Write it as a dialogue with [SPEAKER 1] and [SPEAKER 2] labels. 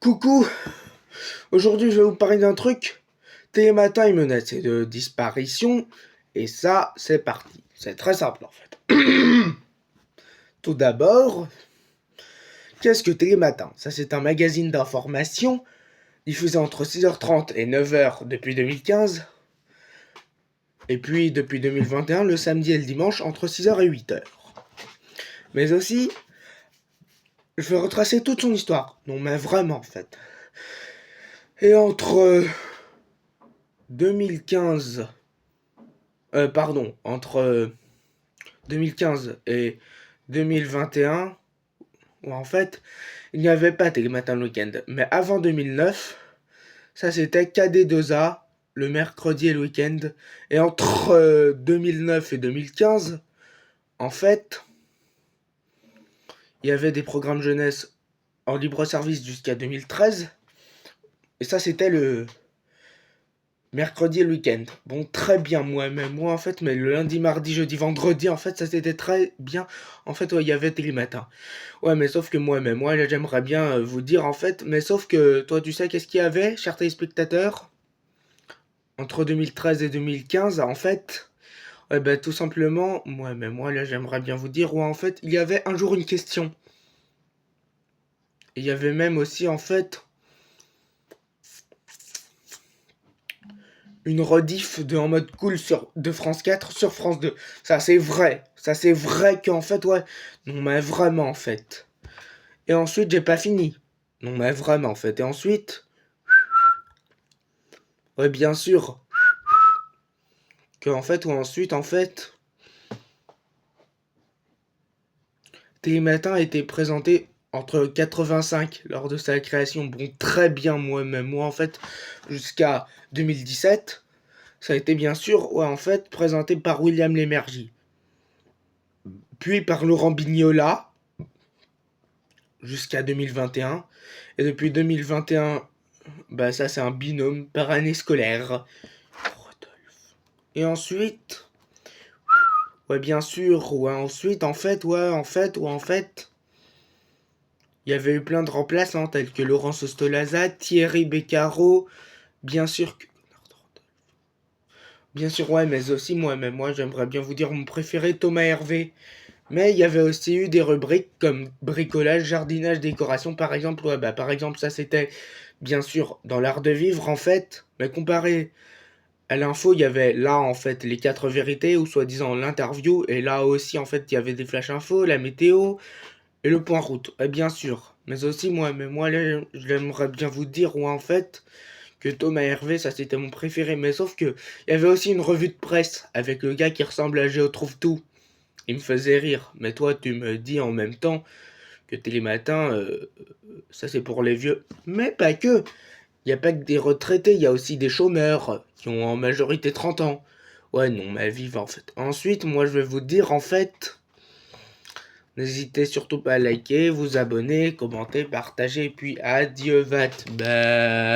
[SPEAKER 1] Coucou, aujourd'hui je vais vous parler d'un truc. Télématin est menacé de disparition et ça c'est parti. C'est très simple en fait. Tout d'abord, qu'est-ce que Télématin? Ça c'est un magazine d'information diffusé entre 6h30 et 9h depuis 2015. Et puis depuis 2021 le samedi et le dimanche entre 6h et 8h. Mais aussi, je vais retracer toute son histoire. Non mais vraiment en fait. Et entre 2015 entre 2015 et 2021, où en fait, il n'y avait pas Télématin le week-end. Mais avant 2009, ça c'était KD2A, le mercredi et le week-end. Et entre 2009 et 2015, en fait, il y avait des programmes jeunesse en libre service jusqu'à 2013. Et ça c'était le mercredi et le week-end. Bon, très bien, moi en fait, mais le lundi, mardi, jeudi, vendredi, en fait, ça c'était très bien. En fait, ouais, il y avait Télématin. Ouais, mais sauf que moi, là, j'aimerais bien vous dire, en fait, mais sauf que, toi, tu sais, qu'est-ce qu'il y avait, chers téléspectateurs, entre 2013 et 2015, en fait, ouais, ben, tout simplement, moi, là, j'aimerais bien vous dire, ouais, en fait, il y avait un jour une question. Et il y avait même aussi, en fait, une rediff de En mode cool de France 4 sur France 2. Ça c'est vrai. Ça c'est vrai qu'en fait, ouais. Non mais vraiment en fait. Et ensuite, j'ai pas fini. Non mais vraiment en fait. Et ensuite, ouais bien sûr. Que en fait, ou ensuite, en fait, Télématin a été présenté entre 85 lors de sa création. Bon, très bien moi-même. Moi en fait, jusqu'à 2017, ça a été bien sûr, ouais en fait, présenté par William Lémergie. Puis par Laurent Bignola, jusqu'à 2021. Et depuis 2021, bah ça c'est un binôme par année scolaire. Et ensuite, ouais bien sûr, il y avait eu plein de remplaçants tels que Laurence Stolaza, Thierry Beccaro, bien sûr que... Bien sûr, ouais, mais aussi moi j'aimerais bien vous dire mon préféré, Thomas Hervé. Mais il y avait aussi eu des rubriques comme bricolage, jardinage, décoration, par exemple. Ouais, bah, par exemple, ça c'était bien sûr dans l'art de vivre en fait. Mais comparé à l'info, il y avait là en fait les 4 vérités ou soi-disant l'interview. Et là aussi en fait il y avait des flash infos, la météo et le point route. Et bien sûr. Mais aussi moi là, j'aimerais bien vous dire ou en fait que Thomas Hervé, ça c'était mon préféré. Mais sauf que il y avait aussi une revue de presse avec le gars qui ressemble à Géo Trouve Tout. Il me faisait rire. Mais toi, tu me dis en même temps que Télématin, ça c'est pour les vieux. Mais pas que. Il n'y a pas que des retraités, il y a aussi des chômeurs qui ont en majorité 30 ans. Ouais, non, mais vive en fait. Ensuite, moi je vais vous dire en fait, n'hésitez surtout pas à liker, vous abonner, commenter, partager, puis adieu vat. Bah...